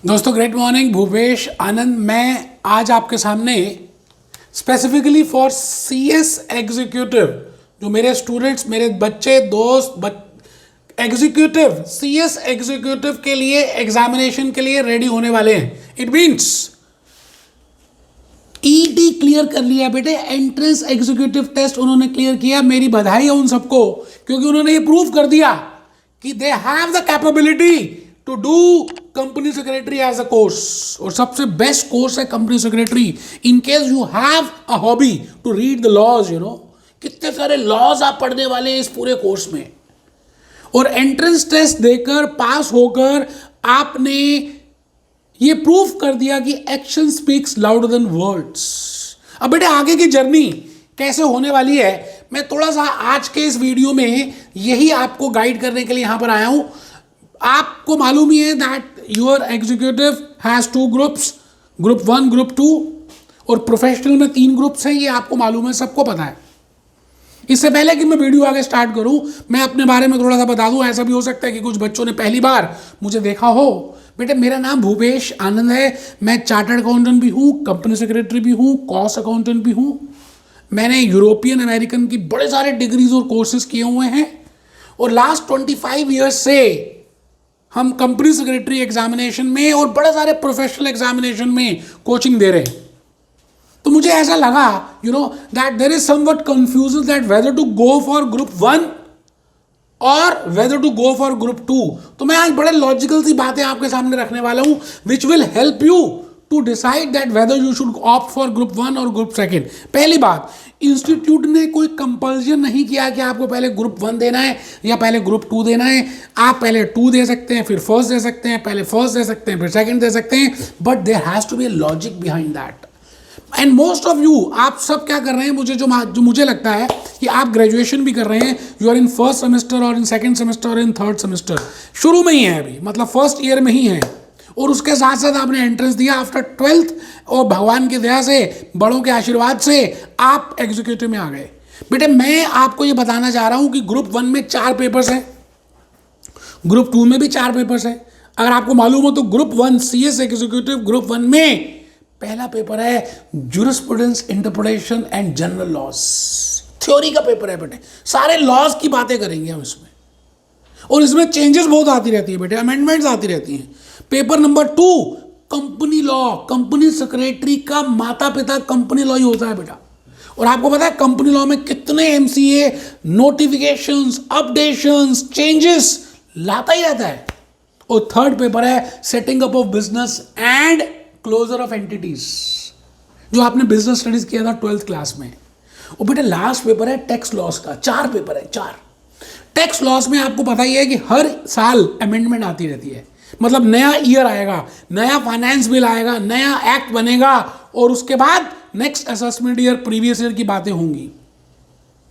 दोस्तों great morning, Bhupesh आनंद मैं आज आपके सामने स्पेसिफिकली फॉर सीएस एग्जीक्यूटिव, जो मेरे स्टूडेंट्स, मेरे बच्चे, दोस्त एग्जीक्यूटिव, सीएस एग्जीक्यूटिव के लिए एग्जामिनेशन के लिए रेडी होने वाले हैं। इट मीन्स ईटी क्लियर कर लिया बेटे, एंट्रेंस एग्जीक्यूटिव टेस्ट उन्होंने क्लियर किया। मेरी बधाई है उन सबको, क्योंकि उन्होंने ये प्रूव कर दिया कि they have the capability to do company secretary as a course. और सबसे बेस्ट कोर्स है company secretary. In case you have a hobby to read the laws, कितने सारे लॉज आप पढ़ने वाले हैं इस पूरे कोर्स में। और एंट्रेंस टेस्ट देकर पास होकर आपने ये प्रूफ कर दिया कि action speaks louder than words. अब बेटे आगे की जर्नी कैसे होने वाली है, मैं थोड़ा सा आज के इस वीडियो में यही आपको गाइड करने के लिए यहां पर आया हूं। आपको मालूम ही है that your executive has 2 groups, group 1, group 2, और प्रोफेशनल में 3 ग्रुप्स हैं। ये आपको मालूम है, सबको पता है। इससे पहले कि मैं वीडियो आगे स्टार्ट करूं, मैं अपने बारे में थोड़ा सा बता दूं। ऐसा भी हो सकता है कि कुछ बच्चों ने पहली बार मुझे देखा हो। बेटे मेरा नाम भूपेश आनंद है, मैं चार्टर्ड अकाउंटेंट भी हूँ, कंपनी सेक्रेटरी भी हूँ, कॉस्ट अकाउंटेंट भी हूँ। मैंने यूरोपियन अमेरिकन की बड़े सारे डिग्रीज और कोर्सेज किए हुए हैं, और लास्ट 25 ईयर्स से हम कंपनी सेक्रेटरी एग्जामिनेशन में और बड़े सारे प्रोफेशनल एग्जामिनेशन में कोचिंग दे रहे हैं। तो मुझे ऐसा लगा that there is somewhat confusion that whether to go for group 1 और whether to go for group 2। तो मैं आज बड़े लॉजिकल सी बातें आपके सामने रखने वाला हूं which will help you to decide that whether you should opt for group 1 और ग्रुप 2। पहली बात, इंस्टीट्यूट ने कोई कंपल्जन नहीं किया कि आपको पहले ग्रुप 1 देना है या पहले ग्रुप 2 देना है। आप पहले 2 दे सकते हैं, फिर फर्स्ट दे सकते हैं, पहले फर्स्ट दे सकते हैं, फिर सेकंड दे सकते हैं, but there has to be a logic behind that. And most of you, आप सब क्या कर रहे हैं, जो मुझे लगता है कि आप ग्रेजुएशन भी कर रहे हैं। You are in first semester और इन सेकंड सेमेस्टर और इन थर्ड सेमेस्टर, शुरू में ही है अभी, मतलब फर्स्ट ईयर में ही है। और उसके साथ साथ आपने एंट्रेंस दिया आफ्टर 12th, और भगवान की दया से, बड़ों के आशीर्वाद से आप एग्जीक्यूटिव में आ गए। बेटे मैं आपको ये बताना चाह रहा हूं कि ग्रुप 1 में 4 पेपर्स हैं, ग्रुप 2 में भी 4 पेपर्स हैं। अगर आपको मालूम हो तो ग्रुप 1 सीएस एग्जीक्यूटिव ग्रुप 1 में पहला पेपर है jurisprudence, interpretation and general laws. Theory का पेपर है बेटे, सारे लॉज की बातें करेंगे हम इसमें, और इसमें चेंजेस बहुत आती रहती है बेटे, अमेंडमेंट्स आती रहती हैं। Paper number 2 company law, company secretary का माता पिता कंपनी लॉ ही होता है बेटा। और आपको पता है कंपनी लॉ में कितने एमसीए, नोटिफिकेशंस, अपडेशंस, चेंजेस लाता ही रहता है। और थर्ड पेपर है setting up of business and closure of entities, जो आपने बिजनेस स्टडीज किया था 12th क्लास में। और बेटा लास्ट पेपर है टैक्स लॉस का। 4 पेपर है, 4। टैक्स लॉस में आपको पता ही है कि हर साल अमेंडमेंट आती रहती है, मतलब नया ईयर आएगा, नया फाइनेंस बिल आएगा, नया एक्ट बनेगा, और उसके बाद next assessment year, previous year की बातें होंगी।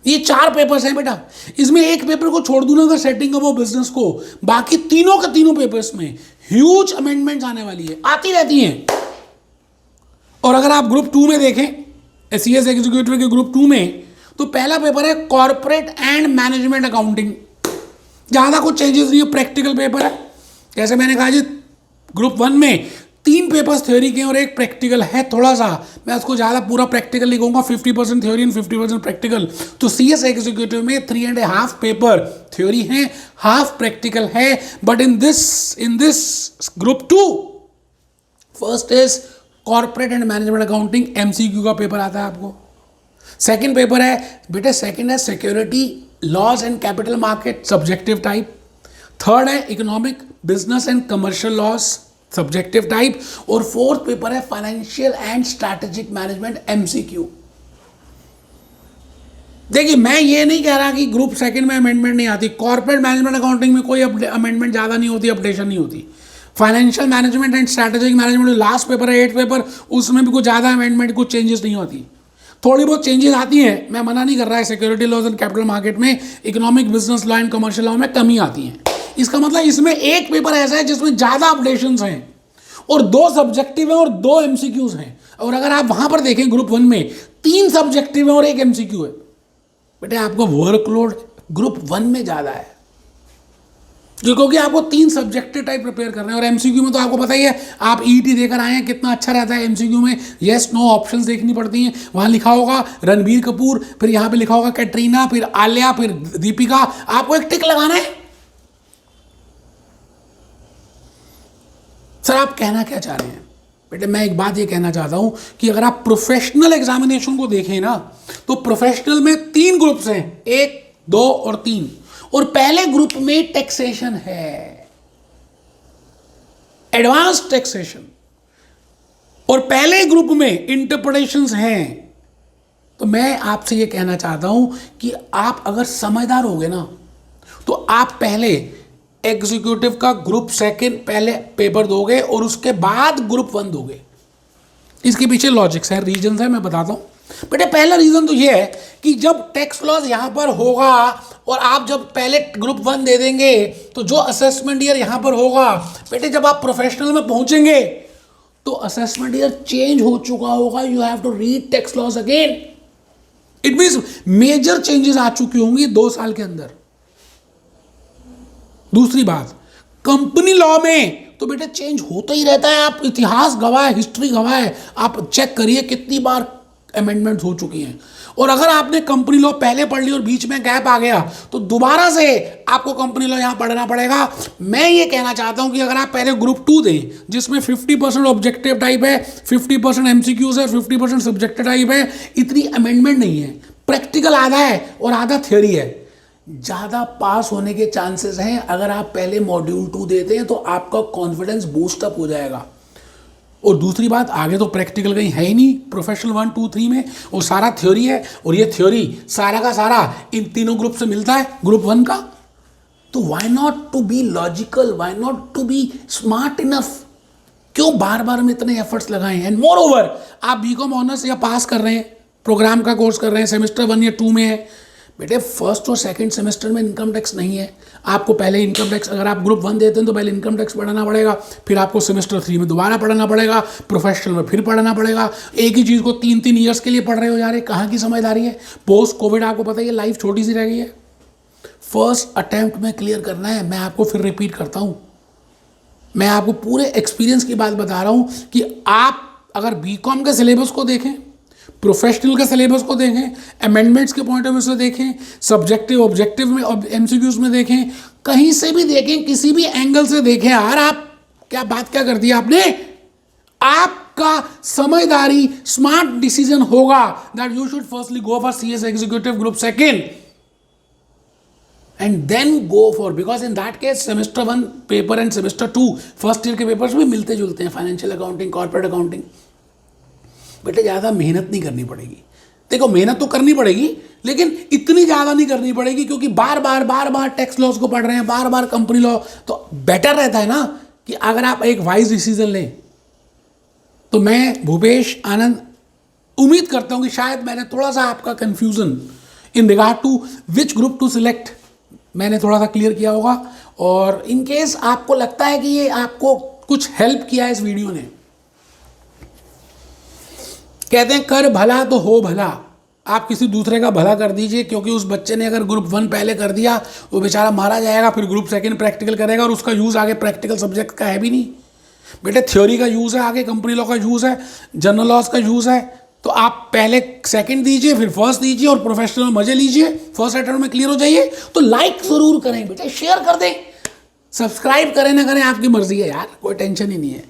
ये 4 पेपर्स हैं बेटा। इसमें एक पेपर को छोड़ दूं ना, तो सेटिंग अप ऑफ बिजनेस को, बाकी तीनों के तीनों पेपर्स में ह्यूज अमेंडमेंट्स आने वाली है, आती रहती हैं। और अगर आप ग्रुप 2 में देखें, सीएस एग्जीक्यूटिव के ग्रुप 2 में, तो पहला पेपर है कॉर्पोरेट एंड मैनेजमेंट अकाउंटिंग। ज़्यादा कुछ चेंजेस नहीं है, प्रैक्टिकल पेपर है। जैसे मैंने कहा जी, ग्रुप 1 में 3 पेपर्स थ्योरी के और 1 प्रैक्टिकल है। थोड़ा सा मैं उसको ज़्यादा पूरा प्रैक्टिकल नहीं कहूँगा, 50% थ्योरी एंड 50% प्रैक्टिकल। तो सीएस एग्जीक्यूटिव में 3.5 पेपर थ्योरी है, हाफ प्रैक्टिकल है। But in this group 2 first is corporate and management accounting, MCQ का पेपर आता है आपको। सेकेंड पेपर है बेटे, सेकेंड है security laws and capital market, subjective type. Third है economic, business and commercial laws, subjective type. और फोर्थ पेपर है financial and strategic management, MCQ. देखिए मैं ये नहीं कह रहा कि ग्रुप 2 में अमेंडमेंट नहीं आती। कॉर्पोरेट मैनेजमेंट अकाउंटिंग में कोई अमेंडमेंट ज़्यादा नहीं होती, अपडेशन नहीं होती। Financial management and strategic management जो लास्ट पेपर है 8th पेपर, उसमें भी कुछ ज़्यादा अमेंडमेंट, कुछ चेंजेस नहीं होती। थोड़ी बहुत चेंजेस आती हैं, मैं मना नहीं कर रहा है। Security laws and capital market में, economic, business law and commercial law में कमी आती है। इसका मतलब इसमें एक पेपर ऐसा है जिसमें ज़्यादा अपडेशंस हैं, और 2 सब्जेक्टिव हैं और 2 एमसीक्यूज हैं। और अगर आप वहां पर देखें ग्रुप 1 में 3 सब्जेक्टिव है और 1 एमसीक्यू है। बेटे आपका वर्कलोड ग्रुप 1 में ज़्यादा है। क्योंकि आपको 3 सब्जेक्टिव टाइप प्रिपेयर करना है और एमसीक्यू में तो आपको पता ही है, आप ईटी देकर आए हैं कितना अच्छा रहता है एमसीक्यू में, यस नो ऑप्शंस देखनी पड़ती हैं। वहां लिखा होगा रणबीर कपूर, फिर यहाँ पे लिखा होगा कैटरीना, फिर आलिया, फिर दीपिका, आपको एक टिक लगाना है। सर आप कहना क्या चाह रहे हैं? बेटे मैं एक बात ये कहना चाहता हूं कि अगर आप प्रोफेशनल एग्जामिनेशन को देखें ना, तो प्रोफेशनल में 3 ग्रुप्स हैं, 1, 2 और 3। और पहले ग्रुप में टैक्सेशन है, एडवांस टैक्सेशन, और पहले ग्रुप में इंटरप्रिटेशंस हैं। तो मैं आपसे ये कहना चाहता हूं कि आप अगर समझदार होगे ना, तो आप पहले एग्जीक्यूटिव का ग्रुप 2 पहले पेपर दोगे और उसके बाद ग्रुप 1 दोगे। इसके पीछे लॉजिक्स है, रीजंस है, मैं बताता हूं। बेटे पहला रीजन तो ये है कि जब टैक्स लॉस यहां पर होगा और आप जब पहले ग्रुप 1 दे देंगे, तो जो असेसमेंट ईयर यहां पर होगा, बेटे जब आप प्रोफेशनल में पहुंचेंगे तो असेसमेंट ईयर चेंज हो चुका होगा। You have to read tax laws again. It means major changes आ चुकी होंगी 2 साल के अंदर। दूसरी बात, कंपनी लॉ में तो बेटे चेंज होता ही रहता है। आप इतिहास गवाह है, हिस्ट्री गवाह है, आप चेक करिए कितनी बार अमेंडमेंट्स हो चुकी हैं। और अगर आपने कंपनी लॉ पहले पढ़ ली और बीच में गैप आ गया, तो दोबारा से आपको कंपनी लॉ यहां पढ़ना पड़ेगा। मैं ये कहना चाहता हूं कि अगर आप पहले ग्रुप 2 दें, जिसमें 50% ऑब्जेक्टिव टाइप है, 50% एमसीक्यूज है, 50% सब्जेक्टिव टाइप है, इतनी अमेंडमेंट नहीं है, प्रैक्टिकल आधा है और आधा थ्योरी है, ज़्यादा पास होने के चांसेस हैं। अगर आप पहले मॉड्यूल 2 देते हैं तो आपका कॉन्फिडेंस बूस्टअप हो जाएगा। और दूसरी बात, आगे तो प्रैक्टिकल कहीं है ही नहीं प्रोफेशनल 1, 2, 3 में, वो सारा थ्योरी है। और ये थ्योरी सारा का सारा इन तीनों ग्रुप से मिलता है, ग्रुप 1 का। तो why not to be logical, why not to be smart enough? क्यों बार बार में इतने एफर्ट्स लगाए हैं? एंड मोर ओवर, आप बीकॉम ऑनर्स या पास कर रहे हैं, प्रोग्राम का कोर्स कर रहे हैं, सेमेस्टर 1 या 2 में है, बेटे फर्स्ट और सेकंड सेमेस्टर में इनकम टैक्स नहीं है। आपको पहले इनकम टैक्स, अगर आप ग्रुप 1 देते हैं तो पहले इनकम टैक्स पढ़ाना पड़ेगा, फिर आपको सेमेस्टर 3 में दोबारा पढ़ाना पड़ेगा, प्रोफेशनल में फिर पढ़ाना पड़ेगा। एक ही चीज़ को 3-3 ईयर्स के लिए पढ़ रहे हो यार, कहाँ की समझदारी है? पोस्ट कोविड आपको पता है लाइफ छोटी सी रह गई है। फर्स्ट अटेम्प्ट में क्लियर करना है। मैं आपको फिर रिपीट करता हूँ, मैं आपको पूरे एक्सपीरियंस की बात बता रहा हूँ कि आप अगर बीकॉम के सिलेबस को देखें, प्रोफेशनल के सिलेबस को देखें, अमेंडमेंट्स के पॉइंट ऑफ व्यू से देखें, सब्जेक्टिव ऑब्जेक्टिव में एमसीक्यूज में देखें, कहीं से भी देखें, किसी भी एंगल से देखें यार, आप क्या बात क्या कर दी आपने? आपका समझदारी स्मार्ट डिसीजन होगा that you should firstly go for CS executive group 2 and then go for, because in that case semester 1 paper and semester 2 first year के पेपर्स भी मिलते जुलते हैं, फाइनेंशियल अकाउंटिंग, कॉर्पोरेट अकाउंटिंग। बेटे ज़्यादा मेहनत नहीं करनी पड़ेगी। देखो मेहनत तो करनी पड़ेगी, लेकिन इतनी ज़्यादा नहीं करनी पड़ेगी, क्योंकि बार बार टैक्स लॉस को पढ़ रहे हैं, बार बार कंपनी लॉ, तो बेटर रहता है ना कि अगर आप एक वाइज डिसीजन लें। तो मैं भूपेश आनंद उम्मीद करता हूं कि शायद मैंने थोड़ा सा आपका confusion in regard to which group to select मैंने थोड़ा सा क्लियर किया होगा। और इन केस आपको लगता है कि ये आपको कुछ हेल्प किया है इस वीडियो ने, कहते हैं कर भला तो हो भला, आप किसी दूसरे का भला कर दीजिए, क्योंकि उस बच्चे ने अगर ग्रुप 1 पहले कर दिया वो बेचारा मारा जाएगा, फिर ग्रुप 2 प्रैक्टिकल करेगा और उसका यूज़ आगे प्रैक्टिकल सब्जेक्ट का है भी नहीं। बेटे थ्योरी का यूज़ है, आगे कंपनी लॉ का यूज़ है, जनरल लॉज का यूज़ है। तो आप पहले 2nd दीजिए, फिर 1st दीजिए और प्रोफेशनल में मजे लीजिए, फर्स्ट अटेम्प्ट में क्लियर हो जाइए। तो लाइक ज़रूर करें बेटे, शेयर कर दें, सब्सक्राइब करें ना करें आपकी मर्जी है यार, कोई टेंशन ही नहीं है।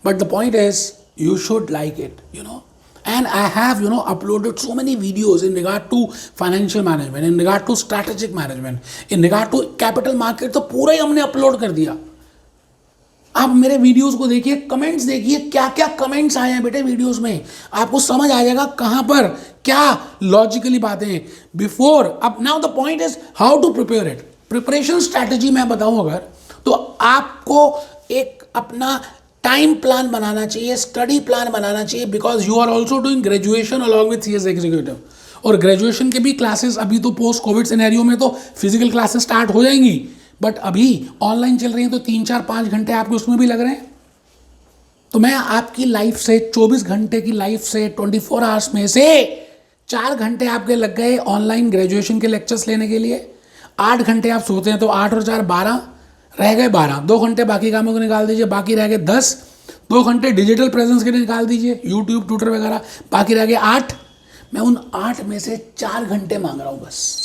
But the point is you should like it, you know. And I have, uploaded so many videos in regard to financial management, in regard to strategic management, in regard to capital market, तो पूरा ही हमने upload कर दिया। आप मेरे videos को देखिए, comments देखिए, क्या क्या कमेंट्स आए हैं बेटे वीडियोस में, आपको समझ आ जाएगा कहाँ पर क्या लॉजिकली बातें हैं बिफोर। अब now the point is how to prepare it. Preparation strategy मैं बताऊं अगर, तो आपको एक अपना टाइम प्लान बनाना चाहिए, स्टडी प्लान बनाना चाहिए, because you are also doing graduation along with CS executive. और ग्रेजुएशन के भी क्लासेस अभी तो पोस्ट कोविड सिनेरियो में तो फिजिकल क्लासेस स्टार्ट हो जाएंगी, बट अभी ऑनलाइन चल रही हैं, तो 3-4-5 घंटे आपके उसमें भी लग रहे हैं। तो मैं आपकी लाइफ से 24 घंटे की लाइफ से 24 आवर्स में से 4 घंटे आपके लग गए ऑनलाइन ग्रेजुएशन के लेक्चर्स लेने के लिए, 8 घंटे आप सोते हैं, तो 8 और 4 12, रह गए 12, 2 घंटे बाकी कामों को निकाल दीजिए, बाकी रह गए 10, 2 घंटे डिजिटल प्रेजेंस के लिए निकाल दीजिए, यूट्यूब ट्विटर वगैरह, बाकी रह गए 8। मैं उन 8 में से 4 घंटे मांग रहा हूँ बस,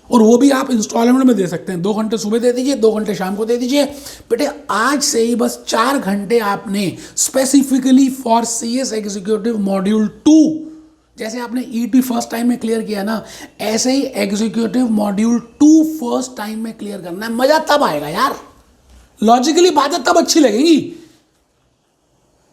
और वो भी आप इंस्टॉलमेंट में दे सकते हैं। 2 घंटे सुबह दे दीजिए, 2 घंटे शाम को दे दीजिए। बेटे आज से ही बस 4 घंटे आपने specifically for CS executive module 2, जैसे आपने ET फर्स्ट टाइम में क्लियर किया ना, ऐसे ही एग्जीक्यूटिव मॉड्यूल 2 फर्स्ट टाइम में क्लियर करना है। मजा तब आएगा यार, लॉजिकली बातें तब अच्छी लगेंगी।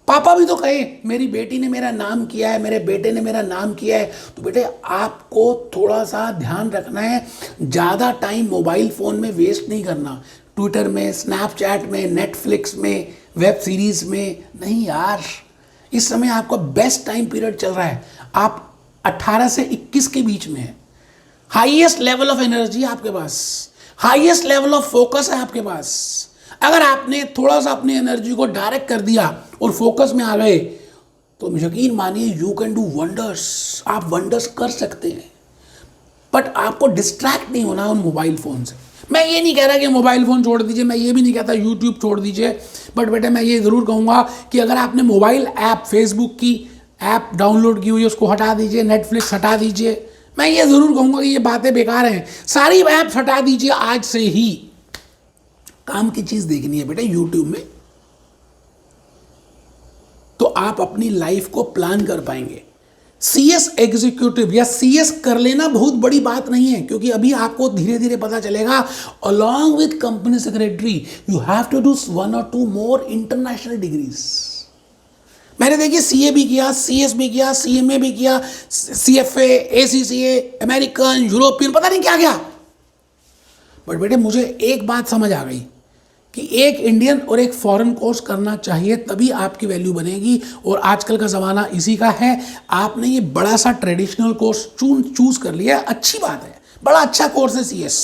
पापा भी तो कहे मेरी बेटी ने मेरा नाम किया है, मेरे बेटे ने मेरा नाम किया है। तो बेटे आपको थोड़ा सा ध्यान रखना है, ज़्यादा टाइम मोबाइल फ़ोन में वेस्ट नहीं करना, ट्विटर में, स्नैपचैट में, नेटफ्लिक्स में, वेब सीरीज़ में नहीं यार। इस समय आपका बेस्ट टाइम पीरियड चल रहा है, आप 18 से 21 के बीच में है। हाईएस्ट लेवल ऑफ एनर्जी आपके पास, हाईएस्ट लेवल ऑफ फोकस है आपके पास। अगर आपने थोड़ा सा अपनी एनर्जी को डायरेक्ट कर दिया और फोकस में आ गए तो यकीन मानिए यू कैन डू वंडर्स, आप वंडर्स कर सकते हैं। बट आपको डिस्ट्रैक्ट नहीं होना उन मोबाइल फ़ोन से। मैं ये नहीं कह रहा कि मोबाइल फ़ोन छोड़ दीजिए, मैं ये भी नहीं कहता यूट्यूब छोड़ दीजिए, बट बेटे मैं ये ज़रूर कहूँगा कि अगर आपने मोबाइल ऐप, फेसबुक की ऐप डाउनलोड की हुई है उसको हटा दीजिए, नेटफ्लिक्स हटा दीजिए। मैं ये ज़रूर कहूँगा कि ये बातें बेकार हैं, सारी ऐप हटा दीजिए आज से ही। काम की चीज़ देखनी है बेटे यूट्यूब में, तो आप अपनी लाइफ को प्लान कर पाएंगे। CS एग्जीक्यूटिव या CS कर लेना बहुत बड़ी बात नहीं है, क्योंकि अभी आपको धीरे धीरे पता चलेगा। Along with company secretary you have to do 1 or 2 more international degrees. मैंने देखिए CA भी किया, CS भी किया, CMA भी किया, CFA, ACCA, अमेरिकन, यूरोपियन, पता नहीं क्या क्या। बट बेटे मुझे एक बात समझ आ गई कि एक इंडियन और एक फॉरेन कोर्स करना चाहिए, तभी आपकी वैल्यू बनेगी। और आजकल का ज़माना इसी का है। आपने ये बड़ा सा ट्रेडिशनल कोर्स चूज़ कर लिया, अच्छी बात है, बड़ा अच्छा कोर्स है CS।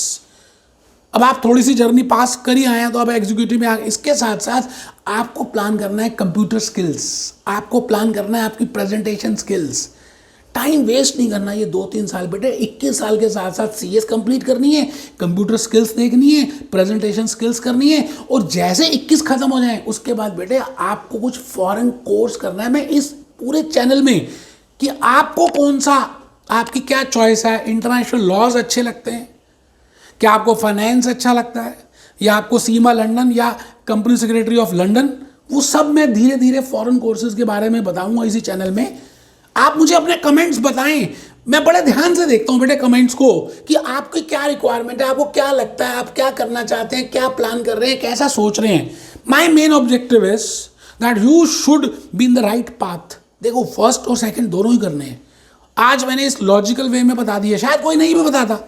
अब आप थोड़ी सी जर्नी पास कर ही आए हैं तो अब एग्जीक्यूटिव में आ गए। इसके साथ साथ आपको प्लान करना है कंप्यूटर स्किल्स, आपको प्लान करना है आपकी प्रेजेंटेशन स्किल्स। टाइम वेस्ट नहीं करना ये 2-3 साल बेटे। 21 साल के साथ साथ CS कंप्लीट करनी है, कंप्यूटर स्किल्स देखनी है, प्रेजेंटेशन स्किल्स करनी है, और जैसे 21 खत्म हो जाए उसके बाद बेटे आपको कुछ फॉरेन कोर्स करना है। मैं इस पूरे चैनल में कि आपको कौन सा, आपकी क्या चॉइस है। इंटरनेशनल लॉज अच्छे लगते हैं क्या, आपको फाइनेंस अच्छा लगता है, या आपको सीमा लंदन या कंपनी सेक्रेटरी ऑफ लंदन, वो सब मैं धीरे धीरे फॉरेन कोर्सेज के बारे में बताऊंगा इसी चैनल में। आप मुझे अपने कमेंट्स बताएं, मैं बड़े ध्यान से देखता हूं बेटे कमेंट्स को कि आपकी क्या रिक्वायरमेंट है, आपको क्या लगता है, आप क्या करना चाहते हैं, क्या प्लान कर रहे हैं, कैसा सोच रहे हैं। My main objective is that you should be in the right path. देखो फर्स्ट और सेकंड दोनों ही करने हैं। आज मैंने इस लॉजिकल वे में बता दिया, शायद कोई नहीं भी बताता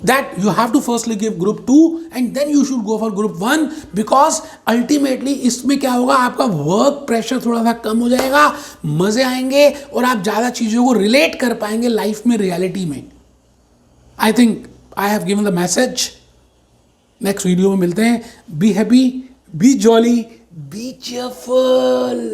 that you have to firstly give group 2 and then you should go for group 1, because ultimately इसमें क्या होगा, आपका वर्क प्रेशर थोड़ा सा कम हो जाएगा, मजे आएंगे और आप ज़्यादा चीज़ों को रिलेट कर पाएंगे लाइफ में, रियलिटी में। I think I have given the message. Next video में मिलते हैं। Be happy, B jolly, B cheerful.